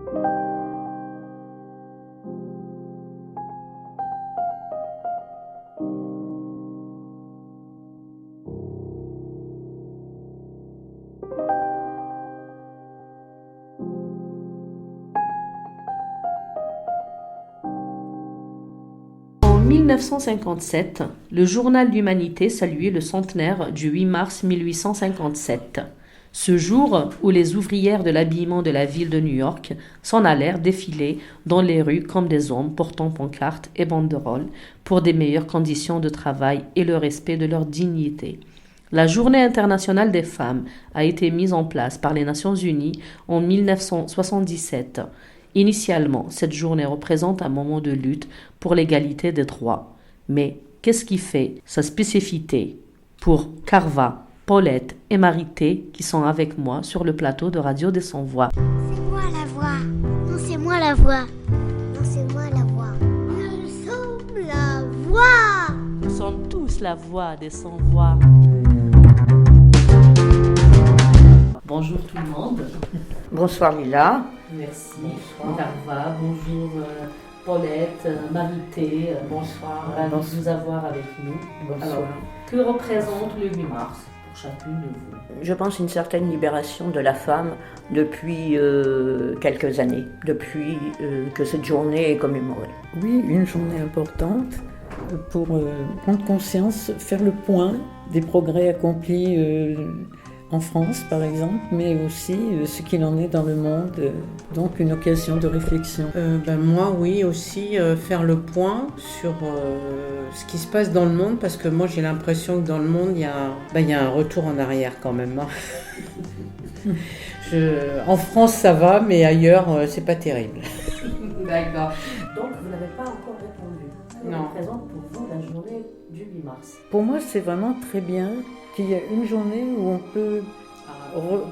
En 1957, le journal L'Humanité saluait le centenaire du 8 mars 1857, ce jour où les ouvrières de l'habillement de la ville de New York s'en allèrent défiler dans les rues comme des hommes portant pancartes et banderoles pour des meilleures conditions de travail et le respect de leur dignité. La Journée internationale des femmes a été mise en place par les Nations unies en 1977. Initialement, cette journée représente un moment de lutte pour l'égalité des droits. Mais qu'est-ce qui fait sa spécificité pour Carva, Paulette et Marité qui sont avec moi sur le plateau de Radio des Sans-Voix? C'est moi la voix. Non, c'est moi la voix. Non, c'est moi la voix. Nous sommes la voix. Nous sommes tous la voix des Sans-Voix. Bonjour tout le monde. Bonsoir Lila. Merci. Carva, bonjour Paulette, Marité, bonsoir. Ravi de vous avoir avec nous. Bonsoir. Alors, que représente le 8 mars pour chacune de vous? Je pense une certaine libération de la femme depuis quelques années, depuis que cette journée est commémorée. Oui, une journée importante pour prendre conscience, faire le point des progrès accomplis en France par exemple, mais aussi ce qu'il en est dans le monde, donc une occasion de réflexion. Moi oui aussi, faire le point sur ce qui se passe dans le monde, parce que moi j'ai l'impression que dans le monde il y a un retour en arrière quand même. En France ça va, mais ailleurs c'est pas terrible. D'accord. Donc vous n'avez pas encore répondu. Que Non. représente pour vous la journée du 8 mars? Pour moi, c'est vraiment très bien qu'il y ait une journée où on peut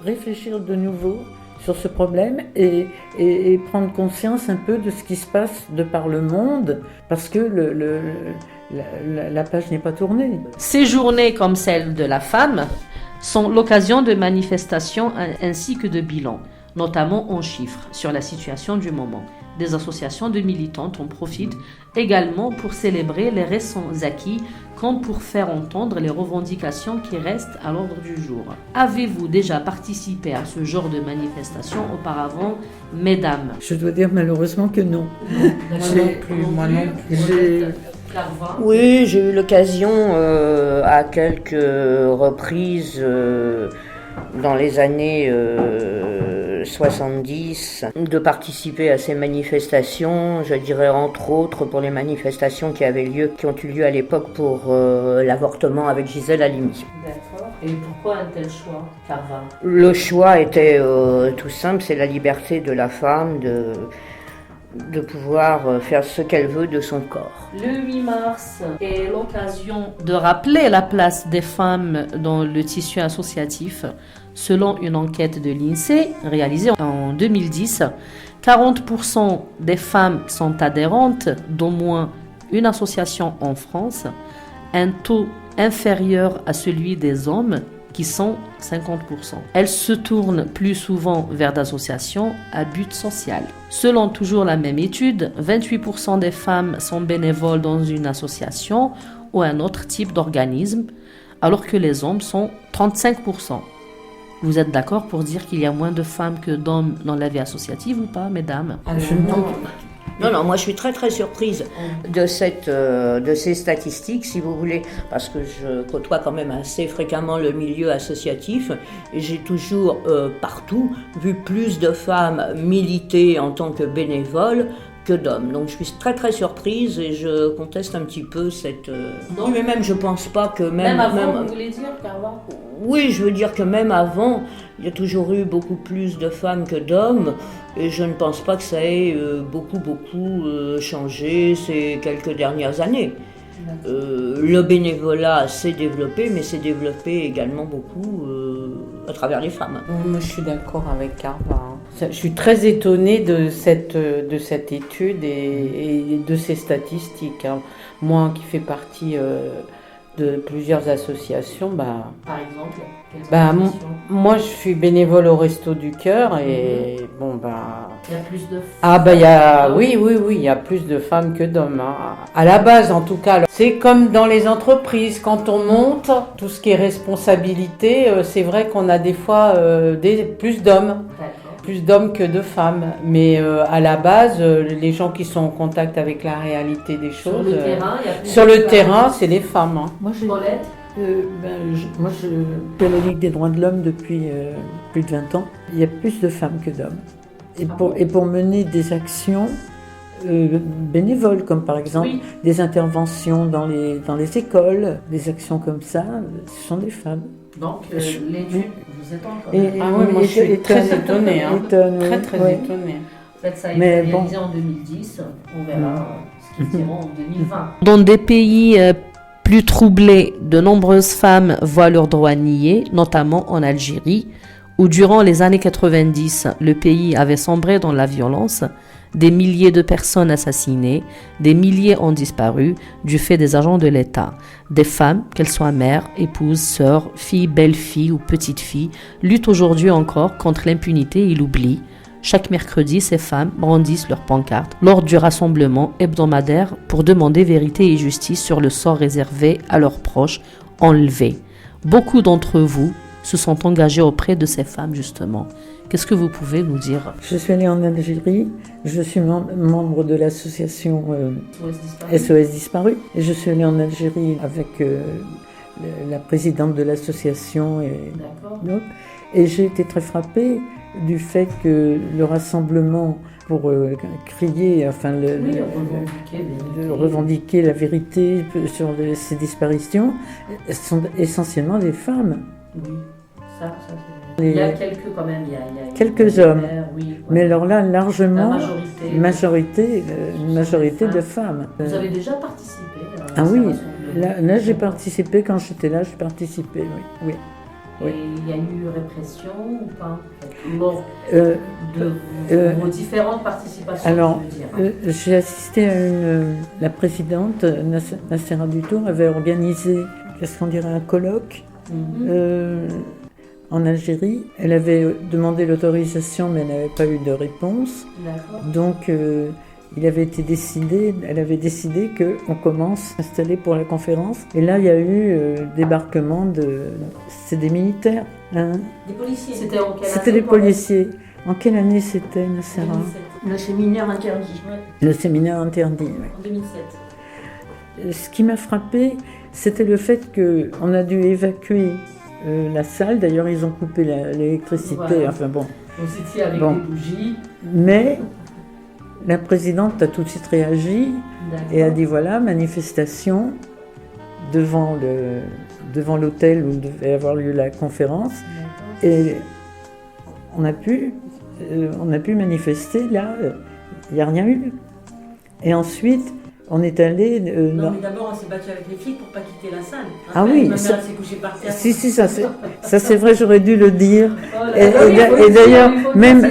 réfléchir de nouveau sur ce problème et prendre conscience un peu de ce qui se passe de par le monde, parce que la page n'est pas tournée. Ces journées comme celle de la femme sont l'occasion de manifestations ainsi que de bilans, notamment en chiffres, sur la situation du moment. Des associations de militantes en profitent également pour célébrer les récents acquis comme pour faire entendre les revendications qui restent à l'ordre du jour. Avez-vous déjà participé à ce genre de manifestation auparavant, mesdames? Je dois dire malheureusement que non. Moi non plus. Carva. Oui, j'ai eu l'occasion à quelques reprises dans les années 70 de participer à ces manifestations, je dirais entre autres pour les manifestations qui ont eu lieu à l'époque pour l'avortement avec Gisèle Halimi. D'accord. Et pourquoi un tel choix, Carva? Le choix était tout simple, c'est la liberté de la femme de pouvoir faire ce qu'elle veut de son corps. Le 8 mars est l'occasion de rappeler la place des femmes dans le tissu associatif. Selon une enquête de l'INSEE réalisée en 2010, 40% des femmes sont adhérentes d'au moins une association en France, un taux inférieur à celui des hommes qui sont 50%. Elles se tournent plus souvent vers d'associations à but social. Selon toujours la même étude, 28% des femmes sont bénévoles dans une association ou un autre type d'organisme, alors que les hommes sont 35%. Vous êtes d'accord pour dire qu'il y a moins de femmes que d'hommes dans la vie associative ou pas, mesdames? Non, moi je suis très très surprise de ces statistiques, si vous voulez, parce que je côtoie quand même assez fréquemment le milieu associatif et j'ai toujours partout vu plus de femmes militer en tant que bénévoles que d'hommes. Donc je suis très très surprise et je conteste un petit peu cette... Oui, mais même je pense pas que Même avant, vous voulez dire, Carva? Oui, je veux dire que même avant, il y a toujours eu beaucoup plus de femmes que d'hommes et je ne pense pas que ça ait beaucoup changé ces quelques dernières années. Le bénévolat s'est développé, mais s'est développé également beaucoup à travers les femmes. Moi je suis d'accord avec Carva. Je suis très étonnée de cette étude et de ces statistiques. Moi qui fais partie de plusieurs associations, Par exemple? Moi, je suis bénévole au Resto du Cœur et bon, Il y a plus de Ah, oui, il y a plus de femmes que d'hommes, hein. À la base, en tout cas, c'est comme dans les entreprises, quand on monte, tout ce qui est responsabilité, c'est vrai qu'on a des fois plus d'hommes. Plus d'hommes que de femmes, mais à la base, les gens qui sont en contact avec la réalité des choses, sur le terrain, c'est les femmes. Hein. Moi, je suis à la Ligue des droits de l'homme depuis plus de 20 ans. Il y a plus de femmes que d'hommes. Et pour mener des actions bénévoles, comme par exemple des interventions dans les écoles, des actions comme ça, ce sont des femmes. Donc, l'étude, vous êtes encore... moi je suis très étonnée. Très étonnée. En fait, ça a été réalisé en 2010, on verra ce qu'ils diront en 2020. Dans des pays plus troublés, de nombreuses femmes voient leurs droits niés, notamment en Algérie, où durant les années 90, le pays avait sombré dans la violence, des milliers de personnes assassinées, des milliers ont disparu du fait des agents de l'État. Des femmes, qu'elles soient mères, épouses, sœurs, filles, belles-filles ou petites-filles, luttent aujourd'hui encore contre l'impunité et l'oubli. Chaque mercredi, ces femmes brandissent leurs pancartes lors du rassemblement hebdomadaire pour demander vérité et justice sur le sort réservé à leurs proches enlevés. Beaucoup d'entre vous se sont engagés auprès de ces femmes, justement. Qu'est-ce que vous pouvez nous dire? Je suis allée en Algérie, je suis membre de l'association SOS Disparu. Et je suis allée en Algérie avec la présidente de l'association et j'ai été très frappée du fait que le rassemblement pour crier, revendiquer la vérité sur ces disparitions sont essentiellement des femmes. Oui, ça c'est... Il y a quelques quand même, il y a quelques hommes, oui. Mais alors là, largement, une majorité de femmes. Vous avez déjà participé Ah oui, là j'ai participé, quand j'étais là, j'ai participé, oui. Et il y a eu répression ou pas lors de vos différentes participations? Alors, j'ai assisté à la présidente, Nassera Dutour, avait organisé, qu'est-ce qu'on dirait, un colloque en Algérie. Elle avait demandé l'autorisation, mais elle n'avait pas eu de réponse. D'accord. Donc, elle avait décidé qu'on commence à s'installer pour la conférence. Et là, il y a eu débarquement c'est des militaires. Hein. Des policiers. C'était en quelle année? C'était des policiers. En quelle année c'était, Nassera? Le séminaire interdit. Le séminaire interdit, oui. En 2007. Ce qui m'a frappé, c'était le fait qu'on a dû évacuer la salle. D'ailleurs, ils ont coupé l'électricité. Voilà. Enfin bon. Vous étiez avec des bougies. Mais la présidente a tout de suite réagi et a dit voilà, manifestation devant l'hôtel où devait avoir lieu la conférence. Et on a pu manifester là, il n'y a rien eu. Et ensuite, on est allé... non, mais d'abord, on s'est battu avec les flics pour ne pas quitter la salle. Ah oui, ma mère s'est couchée par terre. Si, ça c'est vrai, j'aurais dû le dire. Oh et d'ailleurs, même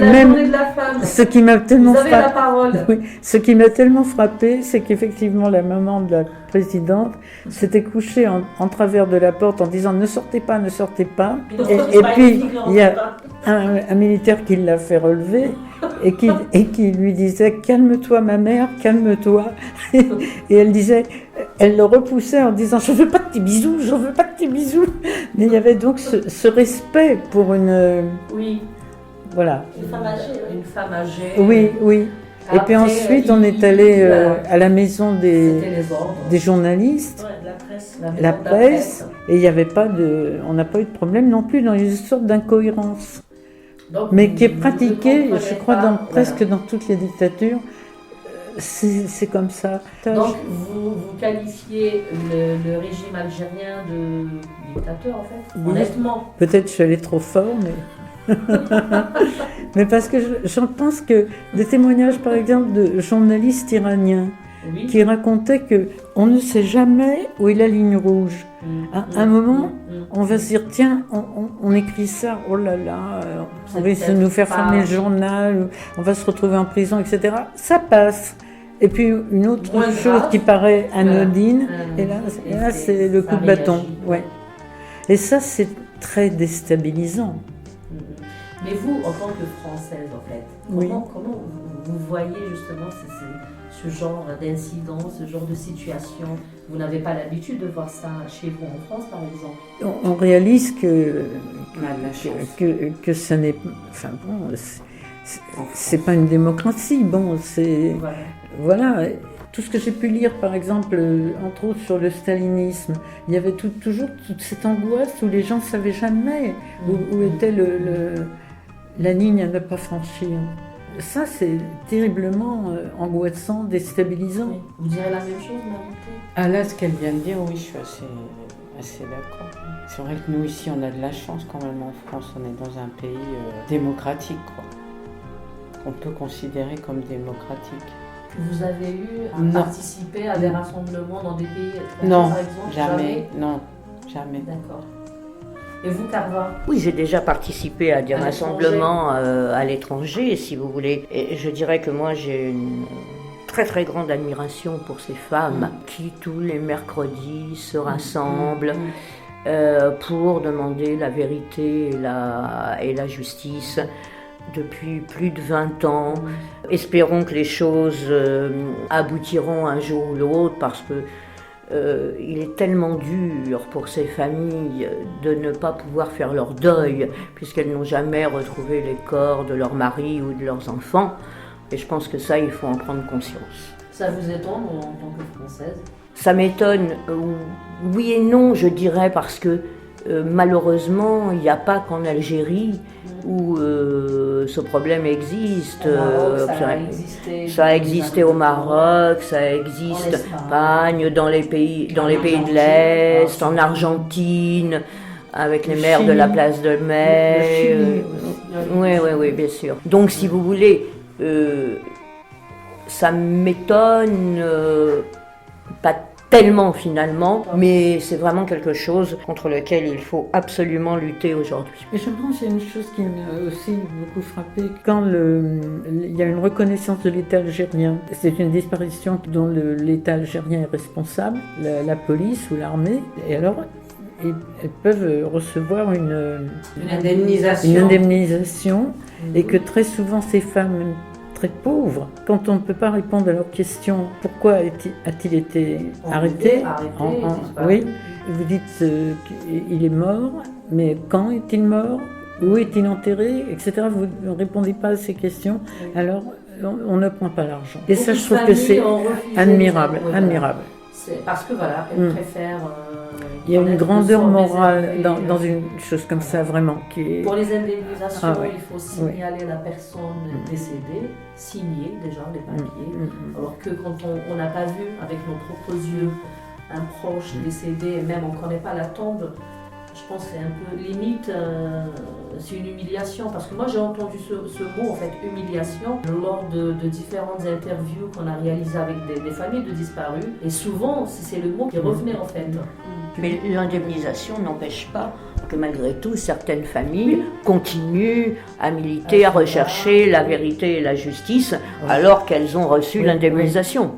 ce qui m'a tellement Vous avez la parole. Oui, ce qui m'a tellement frappé, c'est qu'effectivement la maman de la présidente s'était couchée en travers de la porte en disant ne sortez pas. Et puis il y a un militaire qui l'a fait relever et qui lui disait calme-toi ma mère, calme-toi. Et elle le repoussait en disant je veux pas de tes bisous. Mais il y avait donc ce respect pour une... Oui. Voilà. Une femme âgée. Oui. Et puis ensuite, on est allé à la maison des journalistes, la presse, et il n'y avait on n'a pas eu de problème non plus dans une sorte d'incohérence, mais qui est pratiquée, je crois, presque dans toutes les dictatures. C'est comme ça. Donc vous qualifiez le régime algérien de dictateur en fait, honnêtement. Peut-être je suis allée trop fort, mais... mais parce que je pense que des témoignages par exemple de journalistes iraniens qui racontaient qu'on ne sait jamais où est la ligne rouge. À un moment, on va se dire tiens, on écrit ça, oh là là, on va essayer de nous faire fermer le journal, on va se retrouver en prison, etc. Ça passe. Et puis une autre chose qui paraît anodine, et là c'est le coup de bâton. Ouais. Et ça, c'est très déstabilisant. Mais vous, en tant que Française, en fait, Oui. comment vous voyez justement ce genre d'incident, ce genre de situation? Vous n'avez pas l'habitude de voir ça chez vous en France, par exemple? On réalise que On a de la chance. que ce n'est, enfin bon, c'est pas une démocratie. Bon, c'est voilà. Tout ce que j'ai pu lire, par exemple, entre autres sur le stalinisme, il y avait toujours toute cette angoisse où les gens ne savaient jamais où était la ligne à ne pas franchir. Ça, c'est terriblement angoissant, déstabilisant. Oui. Vous direz la même chose, Marie-Thé? Ah là, ce qu'elle vient de dire, oui, je suis assez d'accord. C'est vrai que nous, ici, on a de la chance quand même en France. On est dans un pays démocratique, quoi. On peut considérer comme démocratique. Vous avez eu à Non. participer à des rassemblements dans des pays étrangers, Non, par exemple? jamais. Non, jamais. D'accord. Et vous, Carva? Oui, j'ai déjà participé à des À rassemblements à l'étranger, si vous voulez. Et je dirais que moi, j'ai une très très grande admiration pour ces femmes qui, tous les mercredis, se rassemblent pour demander la vérité et la justice depuis plus de 20 ans. Espérons que les choses aboutiront un jour ou l'autre, parce que il est tellement dur pour ces familles de ne pas pouvoir faire leur deuil, puisqu'elles n'ont jamais retrouvé les corps de leur mari ou de leurs enfants. Et je pense que ça, il faut en prendre conscience. Ça vous étonne en tant que Française? Ça m'étonne, oui et non, je dirais, parce que malheureusement, il n'y a pas qu'en Algérie où ce problème existe. Au Maroc, ça a existé. Ça a existé au Maroc, ça existe en Espagne, dans les pays de l'Est, en Argentine, avec les maires de la place de Mai. Oui, bien sûr. Donc, si vous voulez, ça m'étonne pas tellement finalement, mais c'est vraiment quelque chose contre lequel il faut absolument lutter aujourd'hui. Et je pense qu'il y a une chose qui m'a aussi beaucoup frappée. Quand il y a une reconnaissance de l'État algérien, c'est une disparition dont l'État algérien est responsable, la police ou l'armée, et alors elles peuvent recevoir une indemnisation, et que très souvent ces femmes très pauvres, quand on ne peut pas répondre à leurs questions, pourquoi a-t-il été arrêté, oui, vous dites qu'il est mort, mais quand est-il mort, où est-il enterré, etc. Vous ne répondez pas à ces questions, alors on ne prend pas l'argent. Et ça, je trouve que c'est admirable, admirable. C'est parce que voilà, elles préfèrent... il y a une grandeur morale dans une chose comme ça, vraiment. Pour les indemnisations, il faut signaler la personne décédée, signer déjà les papiers. Alors que quand on n'a pas vu avec nos propres yeux un proche décédé, et même on ne connaît pas la tombe, je pense que c'est un peu limite, c'est une humiliation. Parce que moi j'ai entendu ce mot, en fait, humiliation, lors de différentes interviews qu'on a réalisées avec des familles de disparus. Et souvent, c'est le mot qui revenait en fait. Mais l'indemnisation n'empêche pas que malgré tout, certaines familles continuent à militer, à rechercher la vérité et la justice, alors qu'elles ont reçu l'indemnisation.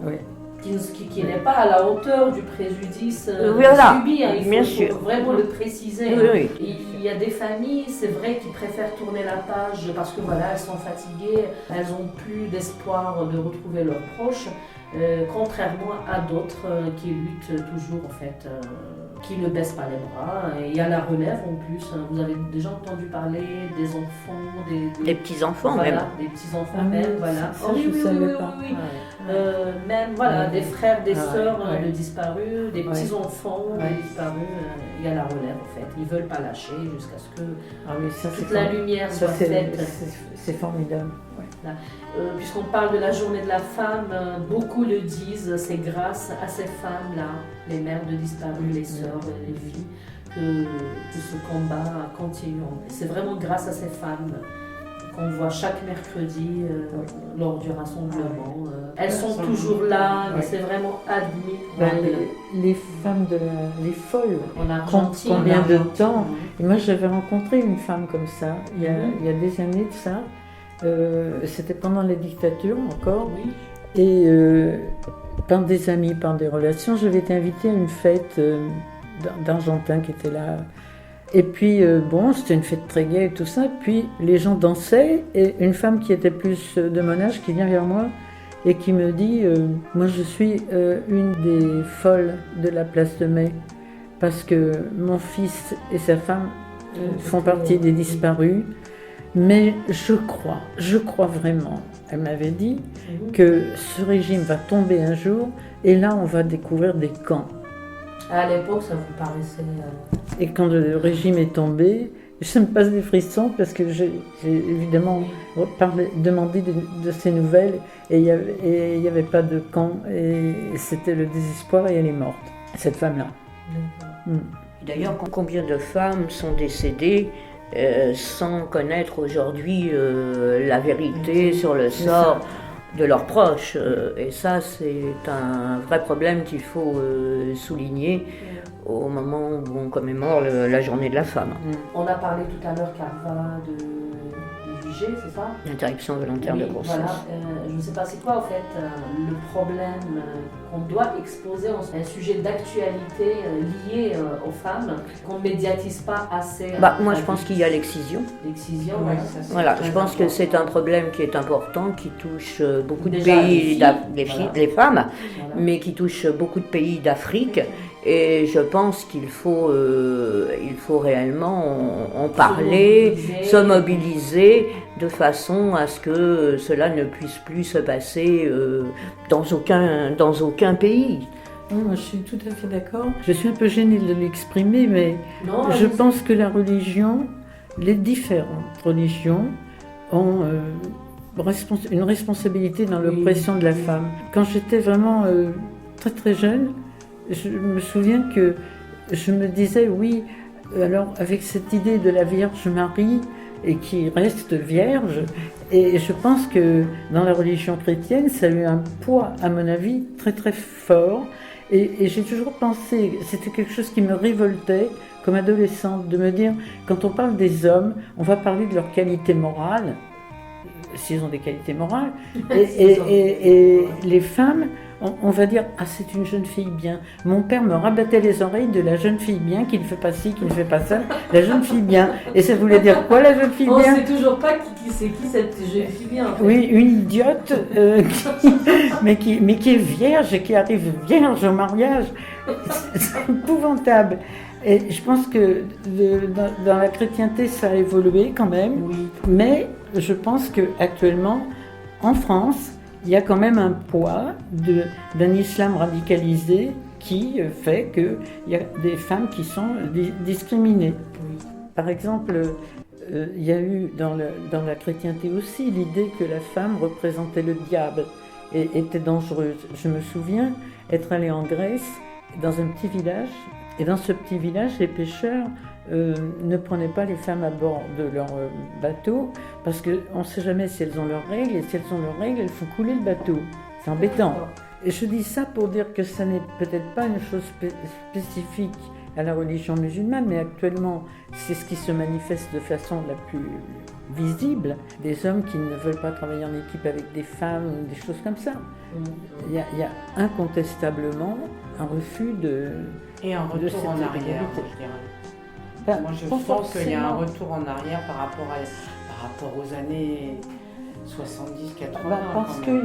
Qui n'est pas à la hauteur du préjudice subi, hein. Il faut vraiment le préciser. Il y a des familles, c'est vrai, qui préfèrent tourner la page parce que voilà, elles sont fatiguées, elles n'ont plus d'espoir de retrouver leurs proches, contrairement à d'autres qui luttent toujours en fait, qui ne baissent pas les bras. Et il y a la relève en plus. Vous avez déjà entendu parler des enfants, des petits-enfants voilà, même. Des petits-enfants même, voilà. Ça, je ne savais pas. Même voilà, des frères, des sœurs de disparus, des petits-enfants de disparus, il y a la relève en fait. Ils ne veulent pas lâcher jusqu'à ce que toute la lumière soit faite. C'est formidable. Puisqu'on parle de la journée de la femme, beaucoup le disent, c'est grâce à ces femmes-là, les mères de disparus, les sœurs, les filles, que ce combat continue. C'est vraiment grâce à ces femmes qu'on voit chaque mercredi lors du rassemblement. Elles sont toujours là, mais c'est vraiment admirable. Les femmes les folles, en Argentine, combien de temps. Et moi j'avais rencontré une femme comme ça, il y a des années de ça. C'était pendant la dictature encore. Et par des amis, par des relations, j'avais été invitée à une fête d'Argentins qui étaient là Et puis, bon, c'était une fête très gaie et tout ça. Puis, les gens dansaient. Et une femme qui était plus de mon âge, qui vient vers moi et qui me dit moi, je suis une des folles de la place de Mai. Parce que mon fils et sa femme font partie des disparus. Mais je crois vraiment, elle m'avait dit, que ce régime va tomber un jour. Et là, on va découvrir des camps. À l'époque, ça vous paraissait... Et quand le régime est tombé, ça me passe des frissons parce que j'ai évidemment demandé de ces nouvelles et il n'y avait pas de camp et c'était le désespoir et elle est morte, cette femme-là. D'ailleurs, combien de femmes sont décédées sans connaître aujourd'hui la vérité sur le sort de leurs proches. Et ça, c'est un vrai problème qu'il faut souligner au moment où on commémore la journée de la femme. On a parlé tout à l'heure, Carva, de l'IVG, c'est ça? L'interruption volontaire de grossesse. Voilà, je ne sais pas, c'est quoi en fait le problème qu'on doit exposer, un sujet d'actualité lié aux femmes, qu'on ne médiatise pas assez? Moi, je pense qu'il y a l'excision. L'excision, oui, voilà, je pense que c'est un problème qui est important, qui touche beaucoup de pays, les femmes, mais qui touche beaucoup de pays d'Afrique. Et je pense qu'il faut réellement en parler, se mobiliser de façon à ce que cela ne puisse plus se passer dans aucun pays. Moi, je suis tout à fait d'accord. Je suis un peu gênée de l'exprimer, mais je pense que la religion, les différentes religions ont une responsabilité dans l'oppression de la femme. Quand j'étais vraiment très très jeune, je me souviens que je me disais, oui, alors avec cette idée de la Vierge Marie et qui reste vierge, et je pense que dans la religion chrétienne, ça a eu un poids, à mon avis, très très fort. Et j'ai toujours pensé, c'était quelque chose qui me révoltait comme adolescente, de me dire, quand on parle des hommes, on va parler de leurs qualités morales, s'ils ont des qualités morales, et les femmes, on va dire, ah, c'est une jeune fille bien. Mon père me rabattait les oreilles de la jeune fille bien, qui ne fait pas ci, qui ne fait pas ça, la jeune fille bien. Et ça voulait dire quoi, la jeune fille bien? On ne sait toujours pas c'est qui cette jeune fille bien. En fait. Oui, une idiote, mais qui est vierge et qui arrive vierge au mariage. C'est épouvantable. Et je pense que dans la chrétienté, ça a évolué quand même. Oui. Mais je pense qu'actuellement, en France, il y a quand même un poids d'un islam radicalisé qui fait qu'il y a des femmes qui sont discriminées. Oui. Par exemple, il y a eu dans la chrétienté aussi l'idée que la femme représentait le diable et était dangereuse. Je me souviens être allée en Grèce, dans un petit village, et dans ce petit village, les pêcheurs ne prenaient pas les femmes à bord de leur bateau parce qu'on ne sait jamais si elles ont leurs règles, et si elles ont leurs règles, elles font couler le bateau. C'est embêtant. Et je dis ça pour dire que ça n'est peut-être pas une chose spécifique à la religion musulmane, mais actuellement, c'est ce qui se manifeste de façon la plus visible. Des hommes qui ne veulent pas travailler en équipe avec des femmes, des choses comme ça. Il y a incontestablement un refus et un retour en arrière, je dirais. Moi, je pense qu'il y a un retour en arrière par rapport aux années 70-80. Parce qu'il y a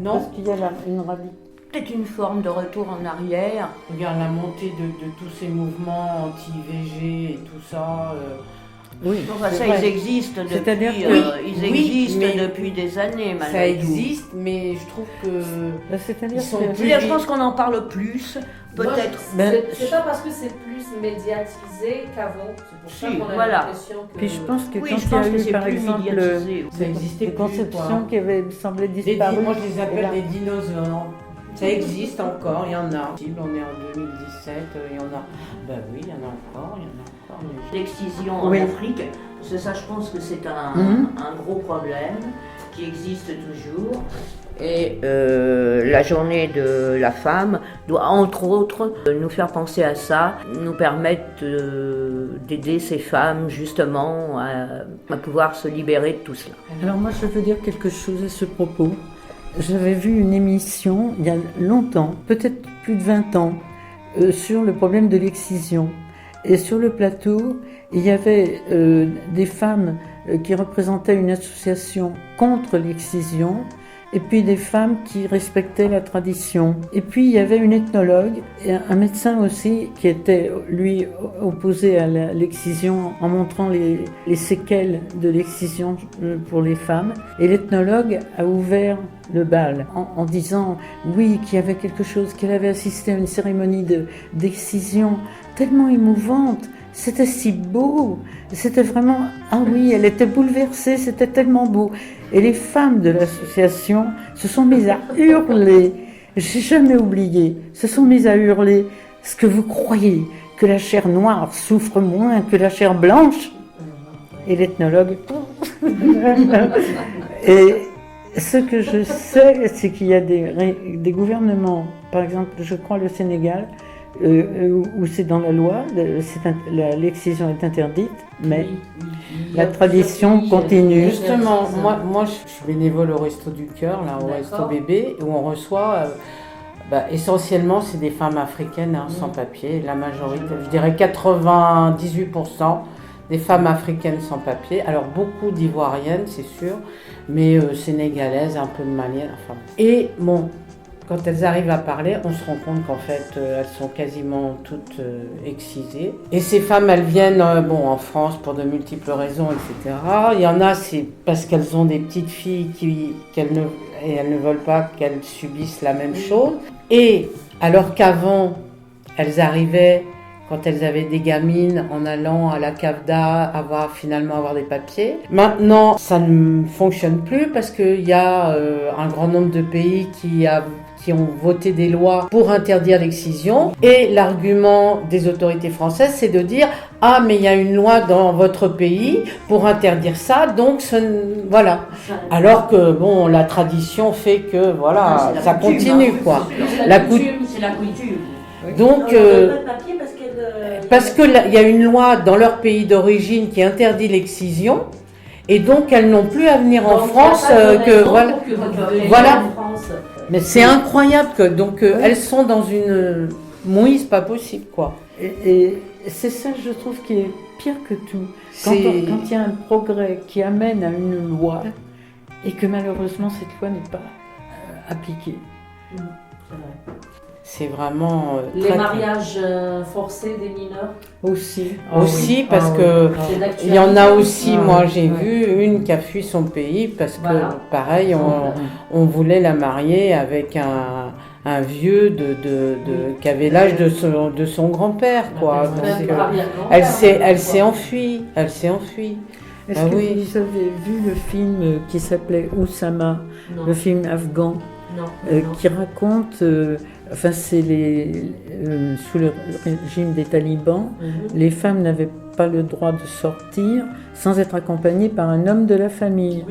non. Parce qu'il y a une radicalité. Peut-être une forme de retour en arrière. Regarde la montée de tous ces mouvements anti-IVG et tout ça. Oui, enfin, ça, ils existent depuis des années. Ça existe, mais je trouve que je pense qu'on en parle plus, peut-être. C'est pas parce que c'est plus médiatisé qu'avant. C'est pour ça qu'on a l'impression que... Puis je pense que quand il y a eu, par exemple, ça existait des conceptions qui avaient semblé disparaître. Moi, je les appelle des dinosaures. Ça existe encore, il y en a. On est en 2017, il y en a. Ben oui, il y en a encore, L'excision en Afrique, parce que ça, je pense que c'est un gros problème qui existe toujours. Et la journée de la femme doit, entre autres, nous faire penser à ça, nous permettre d'aider ces femmes, justement, à pouvoir se libérer de tout cela. Alors moi, je veux dire quelque chose à ce propos. J'avais vu une émission, il y a longtemps, peut-être plus de 20 ans, sur le problème de l'excision. Et sur le plateau, il y avait des femmes qui représentaient une association contre l'excision, et puis des femmes qui respectaient la tradition. Et puis il y avait une ethnologue et un médecin aussi qui était, lui, opposé à l'excision en montrant les séquelles de l'excision pour les femmes. Et l'ethnologue a ouvert le bal en disant, oui, qu'il y avait quelque chose, qu'elle avait assisté à une cérémonie d'excision tellement émouvante. C'était si beau, c'était vraiment, ah oui, elle était bouleversée, c'était tellement beau. Et les femmes de l'association se sont mises à hurler, j'ai jamais oublié, se sont mises à hurler, est-ce que vous croyez que la chair noire souffre moins que la chair blanche? Et l'ethnologue, et ce que je sais, c'est qu'il y a des gouvernements, par exemple, je crois le Sénégal, où c'est dans la loi, l'excision est interdite, mais la tradition continue. Justement, moi je suis bénévole au Resto du Cœur, là, au Resto Bébé, où on reçoit, essentiellement c'est des femmes africaines sans papier, la majorité, je dirais 98% des femmes africaines sans papier, alors beaucoup d'ivoiriennes c'est sûr, mais sénégalaises, un peu de maliennes, enfin. Et bon, quand elles arrivent à parler, on se rend compte qu'en fait, elles sont quasiment toutes excisées. Et ces femmes, elles viennent en France pour de multiples raisons, etc. Il y en a, c'est parce qu'elles ont des petites filles elles ne veulent pas qu'elles subissent la même chose. Et alors qu'avant, elles arrivaient, quand elles avaient des gamines, en allant à la CAFDA, finalement avoir des papiers. Maintenant, ça ne fonctionne plus parce qu'il y a un grand nombre de pays qui ont voté des lois pour interdire l'excision. Et l'argument des autorités françaises, c'est de dire « Ah, mais il y a une loi dans votre pays pour interdire ça, donc voilà. » Alors que, bon, la tradition fait que, voilà, ça continue, quoi. C'est la coutume. Donc, parce qu'il y a une loi dans leur pays d'origine qui interdit l'excision, et donc elles n'ont plus à venir en France voilà. Mais c'est incroyable que elles sont dans une mouise pas possible, quoi. Et c'est ça, je trouve, qui est pire que tout. Quand il y a un progrès qui amène à une loi et que malheureusement cette loi n'est pas appliquée. C'est vrai. C'est vraiment les mariages forcés des mineurs aussi. Parce que il y en a aussi. Moi, j'ai vu une qui a fui son pays parce que pareil, on voulait la marier avec un vieux qui avait l'âge de son grand-père, quoi. Donc, elle s'est enfuie. Est-ce que vous avez vu le film qui s'appelait Oussama, le film afghan, qui raconte c'est sous le régime des talibans, les femmes n'avaient pas le droit de sortir sans être accompagnées par un homme de la famille.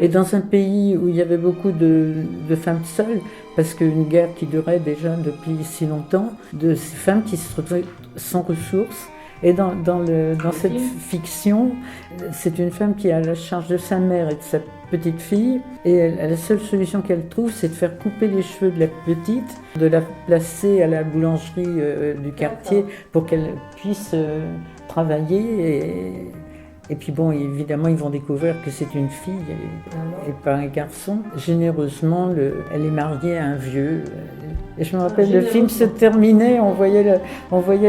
Et dans un pays où il y avait beaucoup de femmes seules, parce qu'une guerre qui durait déjà depuis si longtemps, de ces femmes qui se retrouvaient sans ressources. Et dans cette fiction, c'est une femme qui a la charge de sa mère et de sa petite fille, et la seule solution qu'elle trouve, c'est de faire couper les cheveux de la petite, de la placer à la boulangerie du quartier pour qu'elle puisse travailler. Et puis bon, évidemment, ils vont découvrir que c'est une fille et pas un garçon. Généreusement, elle est mariée à un vieux. Et je me rappelle, le film se terminait, on voyait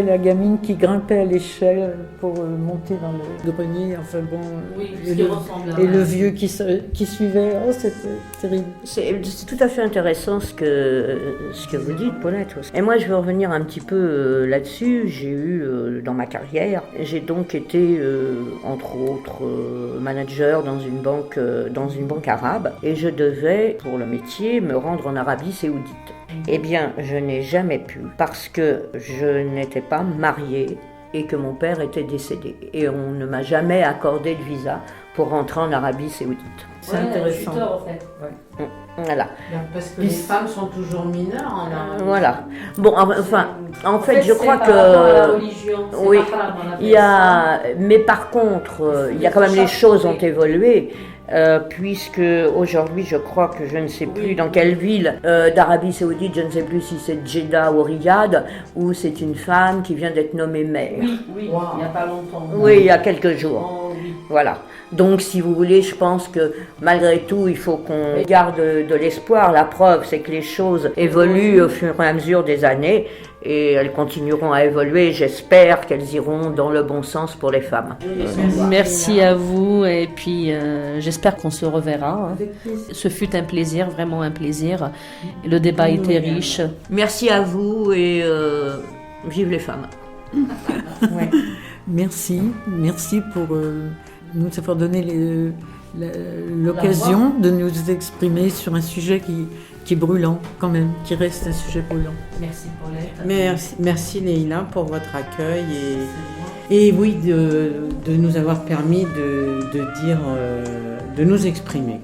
la gamine qui grimpait à l'échelle pour monter dans le grenier. Enfin bon, et le vieux qui suivait. Oh, c'était terrible. C'est tout à fait intéressant ce que vous dites, Paulette. Et moi, je veux revenir un petit peu là-dessus. J'ai eu, dans ma carrière, j'ai donc été, entre autres, manager dans une banque arabe. Et je devais, pour le métier, me rendre en Arabie Saoudite. Eh bien, je n'ai jamais pu parce que je n'étais pas mariée et que mon père était décédé. Et on ne m'a jamais accordé de visa pour rentrer en Arabie Saoudite. C'est intéressant. Tuteur, en fait. Voilà. Parce que les femmes sont toujours mineures en Arabie. Voilà. Bon, enfin, en fait, je crois par rapport à la que... religion, c'est Oui, mahram, on appelle il y a... Mais par contre, il y a quand même les choses ont évolué. Puisque aujourd'hui, je crois que je ne sais plus dans quelle ville d'Arabie Saoudite, je ne sais plus si c'est Jeddah ou Riyad, où c'est une femme qui vient d'être nommée maire. Oui, Wow. il n'y a pas longtemps. Oui, il y a quelques jours. Oh, oui. Voilà. Donc, si vous voulez, je pense que malgré tout, il faut qu'on garde de l'espoir. La preuve, c'est que les choses évoluent au fur et à mesure des années et elles continueront à évoluer. J'espère qu'elles iront dans le bon sens pour les femmes. Merci à vous et puis j'espère qu'on se reverra. Hein. Ce fut un plaisir, vraiment un plaisir. Le débat était riche. Merci à vous et vive les femmes. Ouais. Merci pour nous avoir donné l'occasion de nous exprimer sur un sujet qui est brûlant quand même, qui reste un sujet brûlant. Merci Paulette. Merci Leïla pour votre accueil et oui de nous avoir permis de dire, de nous exprimer.